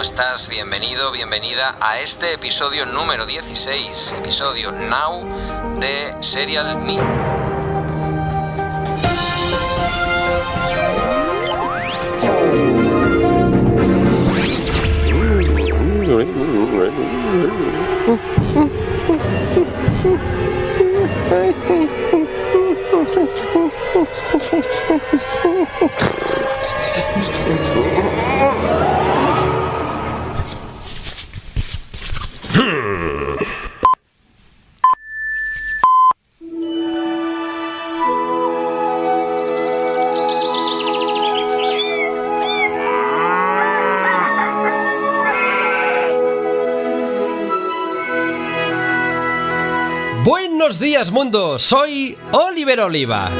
estás? Bienvenido, bienvenida a este episodio número 16, episodio Now de Serial Me. Buenos días, mundo, soy Oliver Oliva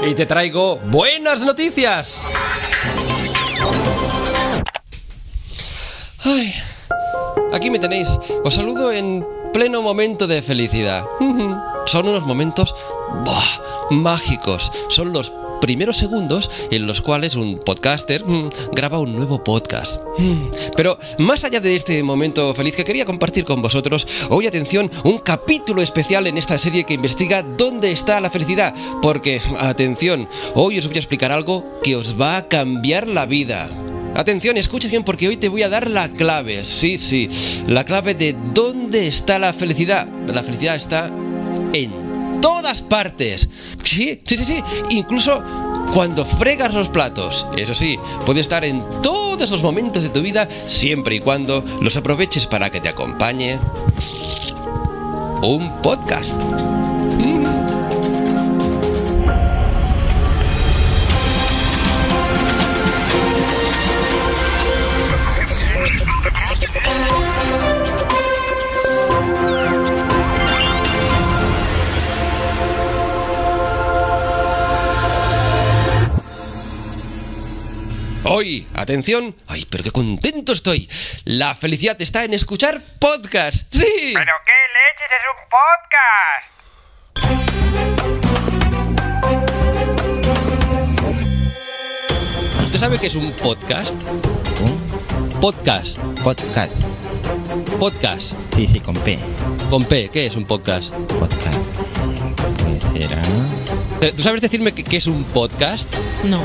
y te traigo buenas noticias. Ay, aquí me tenéis, os saludo en pleno momento de felicidad. Son unos momentos mágicos, son los primeros segundos en los cuales un podcaster graba un nuevo podcast. Pero más allá de este momento feliz que quería compartir con vosotros, hoy, atención, un capítulo especial en esta serie que investiga dónde está la felicidad. Porque, atención, hoy os voy a explicar algo que os va a cambiar la vida. Atención, escucha bien porque hoy te voy a dar la clave. Sí, la clave de dónde está la felicidad. La felicidad está en todas partes. Sí. Incluso cuando fregas los platos. Eso sí, puede estar en todos los momentos de tu vida, siempre y cuando los aproveches para que te acompañe un podcast. Hoy, atención, ay, pero qué contento estoy. La felicidad está en escuchar podcast. Sí. ¿Pero qué leches es un podcast? ¿Usted sabe qué es un podcast? Podcast. Podcast. Sí, con P. Con P, ¿qué es un podcast? Podcast. Pues será... ¿Tú sabes decirme qué es un podcast? No,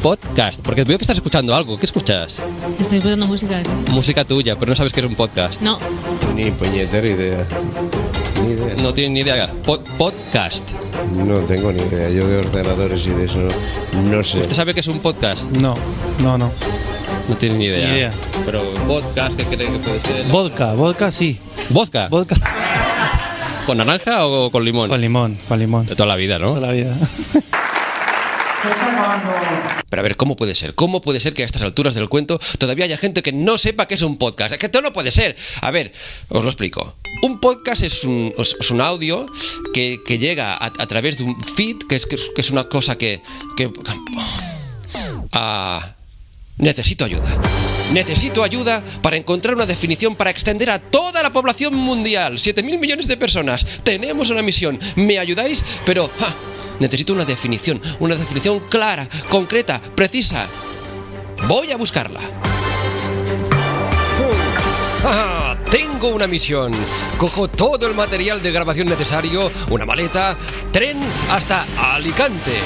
Podcast, porque veo que estás escuchando algo. ¿Qué escuchas? estoy escuchando música. Música tuya, pero no sabes qué es un podcast. No, Ni puñetera idea. Ni idea. No tienes ni idea. Podcast. No tengo ni idea. Yo de ordenadores y de eso no sé. ¿Usted sabe qué es un podcast? No. No tiene ni idea. Ni idea. Pero podcast, ¿qué cree que puede ser? Vodka sí. ¿Vodka? Vodka. ¿Con naranja o con limón? Con limón. De toda la vida, ¿no? Toda la vida. Pero a ver, ¿cómo puede ser? ¿Cómo puede ser que a estas alturas del cuento todavía haya gente que no sepa qué es un podcast? Es que esto no puede ser. A ver, os lo explico. Un podcast es un audio que llega a través de un feed, que es una cosa que necesito ayuda. Necesito ayuda para encontrar una definición para extender a toda la población mundial. 7.000 millones de personas. Tenemos una misión. ¿Me ayudáis? Pero... necesito una definición clara, concreta, precisa. Voy a buscarla. Tengo una misión. Cojo todo el material de grabación necesario, una maleta, tren hasta Alicante.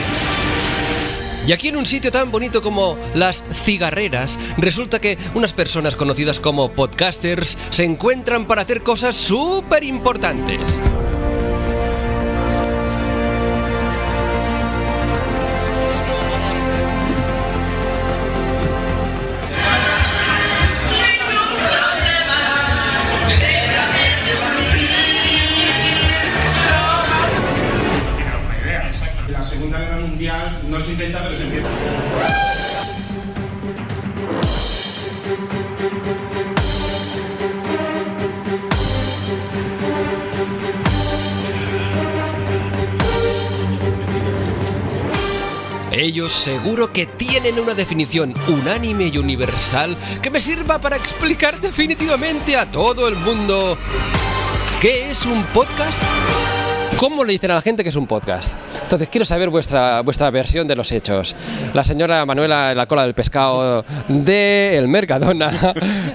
Y aquí en un sitio tan bonito como Las Cigarreras, resulta que unas personas conocidas como podcasters se encuentran para hacer cosas súper importantes. La Segunda Guerra Mundial no se inventa, pero se empieza. Ellos seguro que tienen una definición unánime y universal que me sirva para explicar definitivamente a todo el mundo ¿qué es un podcast? ¿Cómo le dicen a la gente que es un podcast? Entonces quiero saber vuestra versión de los hechos. la señora Manuela en la cola del pescado del Mercadona,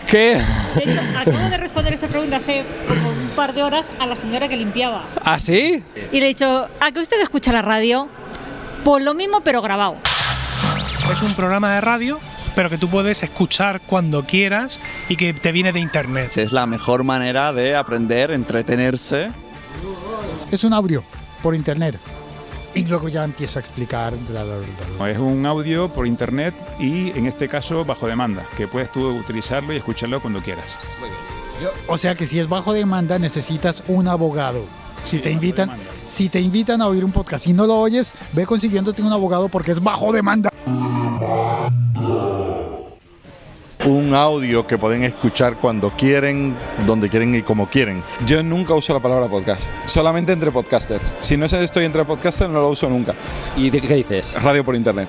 que... De hecho, acabo de responder esa pregunta hace como un par de horas a la señora que limpiaba. ¿Ah, sí? Y le he dicho, ¿a que usted escucha la radio? Pues lo mismo, pero grabado. Es un programa de radio, pero que tú puedes escuchar cuando quieras y que te viene de internet. Es la mejor manera de aprender, entretenerse. Es un audio por internet. Y luego ya empiezo a explicar. Es un audio por internet y en este caso bajo demanda, que puedes tú utilizarlo y escucharlo cuando quieras. O sea que si es bajo demanda necesitas un abogado. Si te invitan a oír un podcast y no lo oyes, ve consiguiéndote un abogado porque es bajo demanda. Un audio que pueden escuchar cuando quieren, donde quieren y como quieren. Yo nunca uso la palabra podcast, solamente entre podcasters. Si no estoy entre podcasters, no lo uso nunca. ¿Y qué dices? Radio por internet.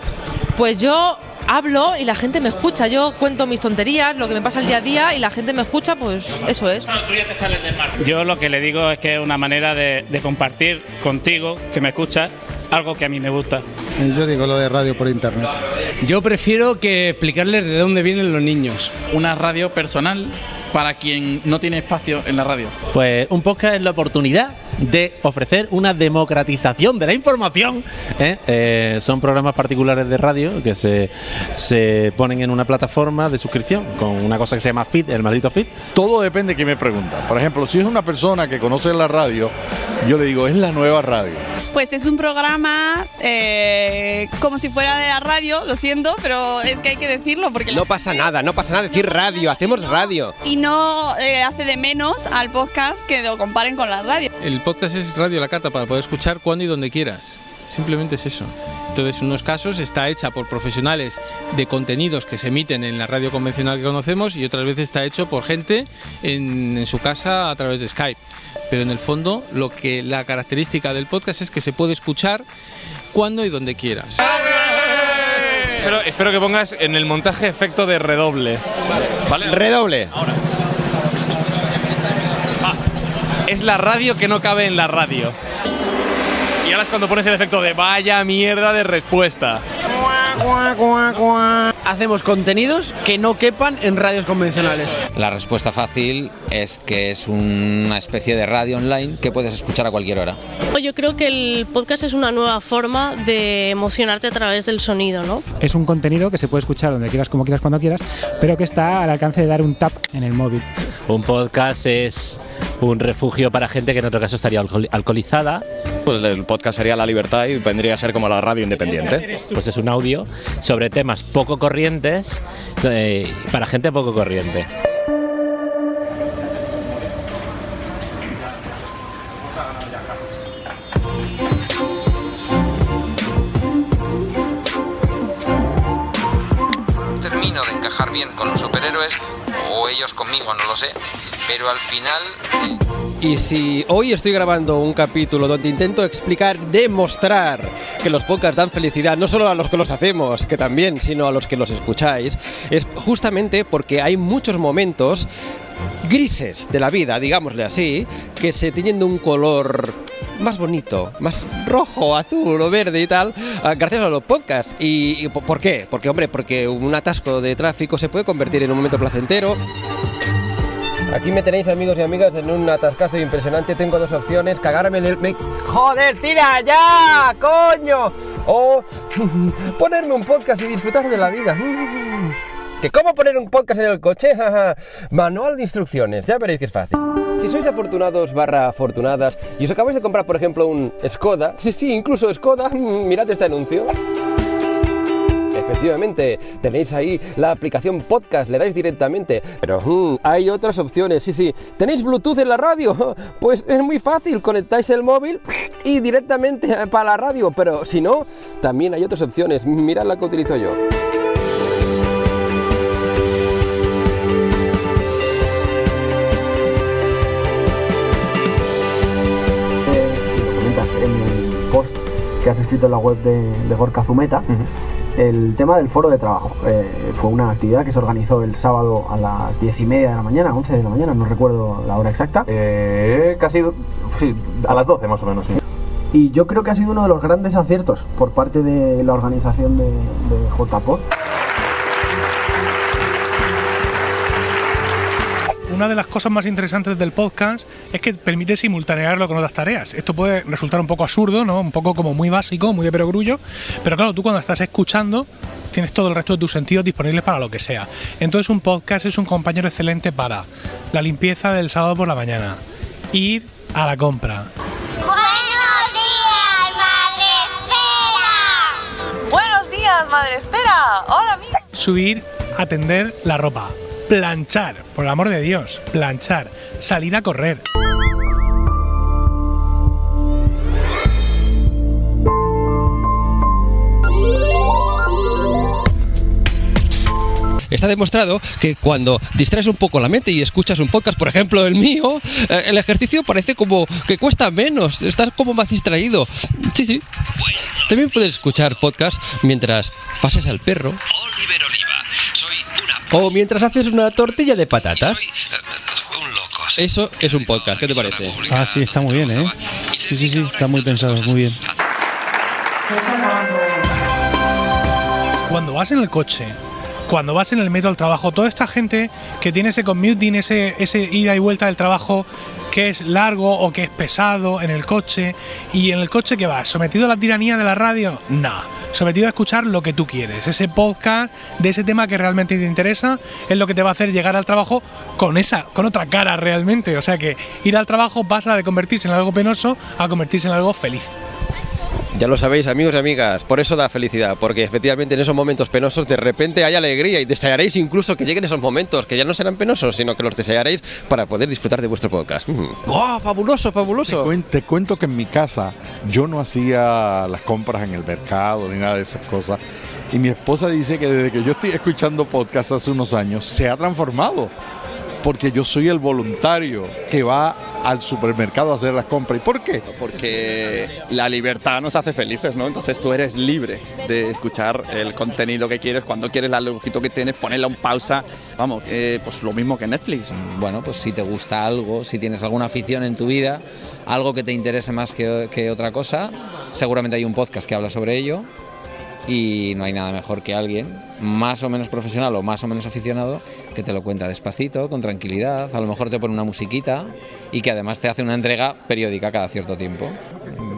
Pues yo hablo y la gente me escucha. Yo cuento mis tonterías, lo que me pasa el día a día y la gente me escucha, pues eso es. Tú ya te sales del mar. Yo lo que le digo es que es una manera de compartir contigo, que me escuchas, algo que a mí me gusta. Yo digo lo de radio por internet. Yo prefiero que explicarles de dónde vienen los niños. Una radio personal para quien no tiene espacio en la radio. Pues un podcast es la oportunidad de ofrecer una democratización de la información. Son programas particulares de radio que se ponen en una plataforma de suscripción con una cosa que se llama feed, el maldito feed. Todo depende de quién me pregunta. Por ejemplo, si es una persona que conoce la radio, yo le digo, es la nueva radio. Pues es un programa como si fuera de la radio, lo siento, pero es que hay que decirlo porque... No pasa nada decir radio, hacemos radio. Y no hace de menos al podcast que lo comparen con la radio. El podcast es Radio La Carta para poder escuchar cuando y donde quieras. Simplemente es eso. Entonces, en unos casos está hecha por profesionales de contenidos que se emiten en la radio convencional que conocemos y otras veces está hecho por gente en su casa a través de Skype. Pero en el fondo, la característica del podcast es que se puede escuchar cuando y donde quieras. Espero que pongas en el montaje efecto de redoble. ¿Vale? Redoble. Ahora. Es la radio que no cabe en la radio. Y ahora es cuando pones el efecto de vaya mierda de respuesta. Hacemos contenidos que no quepan en radios convencionales. La respuesta fácil es que es una especie de radio online que puedes escuchar a cualquier hora. Yo creo que el podcast es una nueva forma de emocionarte a través del sonido, ¿no? Es un contenido que se puede escuchar donde quieras, como quieras, cuando quieras, pero que está al alcance de dar un tap en el móvil. Un podcast es un refugio para gente que en otro caso estaría alcoholizada. Pues el podcast sería la libertad y vendría a ser como la radio independiente. Pues es un audio sobre temas poco corrientes para gente poco corriente. Termino de encajar bien con los superhéroes, o ellos conmigo, no lo sé, pero al final... Y si hoy estoy grabando un capítulo donde intento demostrar que los podcasts dan felicidad, no solo a los que los hacemos, que también, sino a los que los escucháis, es justamente porque hay muchos momentos grises de la vida, digámosle así, que se tiñen de un color más bonito, más rojo, azul o verde y tal, gracias a los podcasts. ¿Y por qué? Porque un atasco de tráfico se puede convertir en un momento placentero. Aquí me tenéis, amigos y amigas, en un atascazo impresionante. Tengo dos opciones: cagarme en el... ¡Joder, tira ya, coño! O ponerme un podcast y disfrutar de la vida. ¿Que cómo poner un podcast en el coche? Manual de instrucciones, ya veréis que es fácil. Si sois afortunados / afortunadas y os acabáis de comprar, por ejemplo, un Skoda, sí, incluso Skoda, mirad este anuncio. Efectivamente, tenéis ahí la aplicación podcast, le dais directamente. Pero hay otras opciones, sí. ¿Tenéis Bluetooth en la radio? Pues es muy fácil, conectáis el móvil y directamente para la radio. Pero si no, también hay otras opciones. Mirad la que utilizo yo. Si lo comentas en el post que has escrito en la web de Gorka Zumeta, el tema del foro de trabajo. Fue una actividad que se organizó el sábado a las 10:30 de la mañana, 11 de la mañana, no recuerdo la hora exacta. Casi, sí, a las 12 más o menos, sí. Y yo creo que ha sido uno de los grandes aciertos por parte de la organización de JPod. Una de las cosas más interesantes del podcast es que permite simultanearlo con otras tareas. Esto puede resultar un poco absurdo, ¿no? Un poco como muy básico, muy de perogrullo, pero claro, tú cuando estás escuchando tienes todo el resto de tus sentidos disponibles para lo que sea. Entonces un podcast es un compañero excelente para la limpieza del sábado por la mañana, ir a la compra. ¡Buenos días, Madre Esfera! ¡Hola, amiga! Subir a tender la ropa. Planchar, por el amor de Dios, planchar. Salir a correr. Está demostrado que cuando distraes un poco la mente y escuchas un podcast, por ejemplo el mío, el ejercicio parece como que cuesta menos, estás como más distraído. Sí. También puedes escuchar podcast mientras pases al perro. O mientras haces una tortilla de patatas. Eso es un podcast, ¿qué te parece? Ah, sí, está muy bien, ¿eh? Sí, está muy pensado, muy bien. Cuando vas en el coche, cuando vas en el metro al trabajo, toda esta gente que tiene ese commuting, ese ida y vuelta del trabajo que es largo o que es pesado en el coche, y en el coche ¿qué vas? ¿Sometido a la tiranía de la radio? No, sometido a escuchar lo que tú quieres. Ese podcast de ese tema que realmente te interesa es lo que te va a hacer llegar al trabajo con otra cara realmente. O sea que ir al trabajo pasa de convertirse en algo penoso a convertirse en algo feliz. Ya lo sabéis, amigos y amigas, por eso da felicidad, porque efectivamente en esos momentos penosos de repente hay alegría y desearéis incluso que lleguen esos momentos, que ya no serán penosos, sino que los desearéis para poder disfrutar de vuestro podcast. ¡Oh, fabuloso! Te cuento que en mi casa yo no hacía las compras en el mercado ni nada de esas cosas, y mi esposa dice que desde que yo estoy escuchando podcast hace unos años se ha transformado, porque yo soy el voluntario que va al supermercado a hacer las compras. ¿Y por qué? Porque la libertad nos hace felices, ¿no? Entonces tú eres libre de escuchar el contenido que quieres, cuando quieres, la longitud que tienes, ponerla en pausa. Vamos, pues lo mismo que Netflix. Bueno, pues si te gusta algo, si tienes alguna afición en tu vida, algo que te interese más que otra cosa, seguramente hay un podcast que habla sobre ello. Y no hay nada mejor que alguien más o menos profesional o más o menos aficionado que te lo cuenta despacito, con tranquilidad, a lo mejor te pone una musiquita y que además te hace una entrega periódica cada cierto tiempo.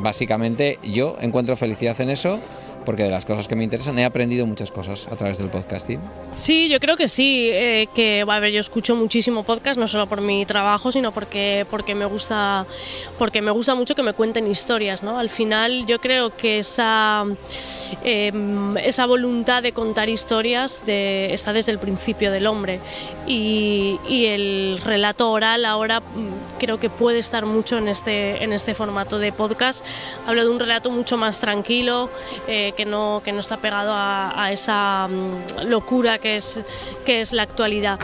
Básicamente yo encuentro felicidad en eso, porque de las cosas que me interesan he aprendido muchas cosas a través del podcasting. Sí, yo creo que sí, yo escucho muchísimo podcast, no solo por mi trabajo, sino porque me gusta mucho que me cuenten historias, ¿no? Al final yo creo que esa voluntad de contar historias está desde el principio del hombre, y el relato oral ahora creo que puede estar mucho en este formato de podcast. Hablo de un relato mucho más tranquilo, que no está pegado a esa locura que es la actualidad.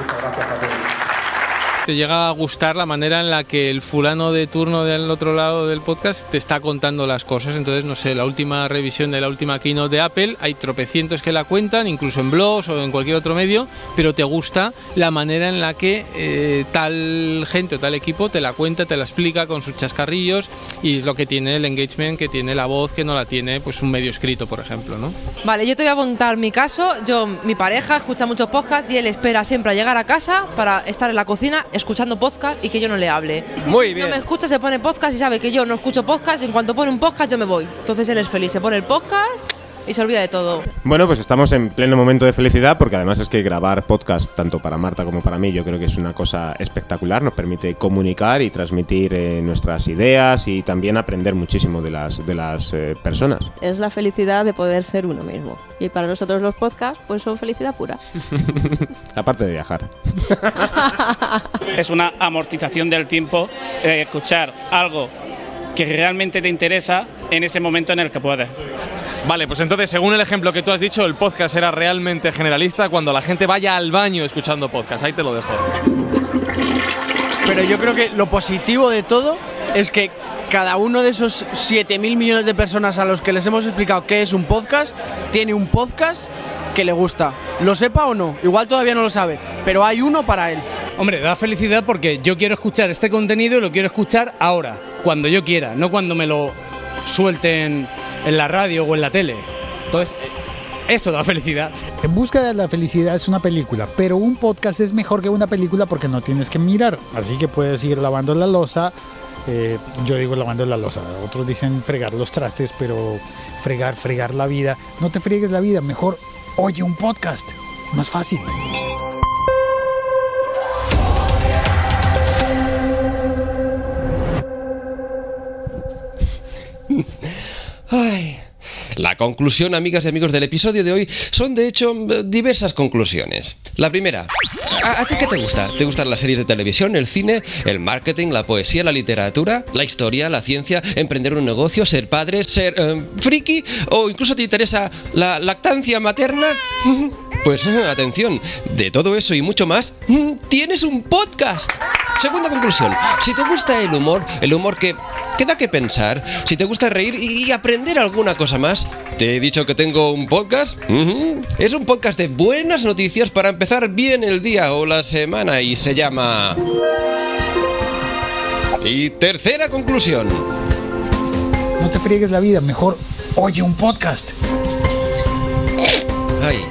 ¿Te llega a gustar la manera en la que el fulano de turno del otro lado del podcast te está contando las cosas? Entonces, no sé, la última revisión de la última keynote de Apple, hay tropecientos que la cuentan, incluso en blogs o en cualquier otro medio, pero te gusta la manera en la que tal gente o tal equipo te la cuenta, te la explica con sus chascarrillos, y es lo que tiene el engagement, que tiene la voz, que no la tiene pues un medio escrito, por ejemplo, ¿no? Vale, yo te voy a contar mi caso. Mi pareja escucha muchos podcasts y él espera siempre a llegar a casa para estar en la cocina escuchando podcast y que yo no le hable. Si Muy bien. no me escucha, se pone podcast y sabe que yo no escucho podcast, y en cuanto pone un podcast yo me voy. Entonces él es feliz, se pone el podcast y se olvida de todo. Bueno, pues estamos en pleno momento de felicidad, porque además es que grabar podcast, tanto para Marta como para mí, yo creo que es una cosa espectacular. Nos permite comunicar y transmitir nuestras ideas y también aprender muchísimo de las personas. Es la felicidad de poder ser uno mismo. Y para nosotros los podcasts, pues son felicidad pura. Aparte de viajar. Es una amortización del tiempo, escuchar algo que realmente te interesa en ese momento en el que puedes. Vale, pues entonces, según el ejemplo que tú has dicho, el podcast era realmente generalista cuando la gente vaya al baño escuchando podcast. Ahí te lo dejo. Pero yo creo que lo positivo de todo es que cada uno de esos 7.000 millones de personas a los que les hemos explicado qué es un podcast, tiene un podcast que le gusta. Lo sepa o no, igual todavía no lo sabe, pero hay uno para él. Hombre, da felicidad porque yo quiero escuchar este contenido y lo quiero escuchar ahora, cuando yo quiera, no cuando me lo suelten en la radio o en la tele. Entonces, eso da felicidad. En busca de la felicidad es una película, pero un podcast es mejor que una película porque no tienes que mirar. Así que puedes ir lavando la loza. Yo digo lavando la loza, otros dicen fregar los trastes, pero fregar la vida. No te friegues la vida, mejor oye un podcast, más fácil. Ay. La conclusión, amigas y amigos del episodio de hoy, son de hecho diversas conclusiones. La primera, ¿a ti qué te gusta? ¿Te gustan las series de televisión, el cine, el marketing, la poesía, la literatura, la historia, la ciencia, emprender un negocio, ser padre, ser friki o incluso te interesa la lactancia materna? Pues atención, de todo eso y mucho más, tienes un podcast. Segunda conclusión, si te gusta el humor que da que pensar, si te gusta reír y aprender alguna cosa más, te he dicho que tengo un podcast. Es un podcast de buenas noticias para empezar bien el día o la semana y se llama... Y tercera conclusión. No te friegues la vida, mejor oye un podcast. Ay,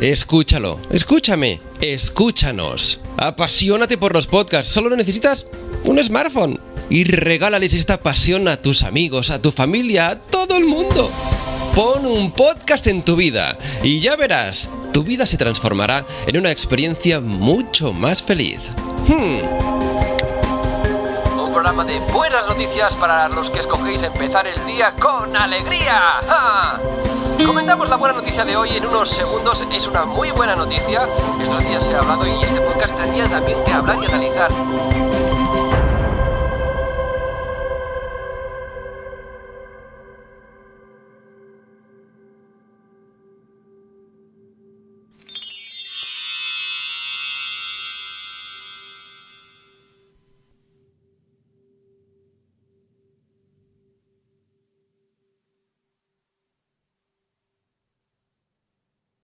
escúchalo, escúchame, escúchanos. Apasionate por los podcasts, solo necesitas un smartphone. Y regálales esta pasión a tus amigos, a tu familia, a todo el mundo. Pon un podcast en tu vida y ya verás, tu vida se transformará en una experiencia mucho más feliz. Un programa de buenas noticias para los que escogéis empezar el día con alegría. ¡Ah! Comentamos la buena noticia de hoy en unos segundos. Es una muy buena noticia. Estos días se ha hablado y este podcast tenía también que hablar y analizar.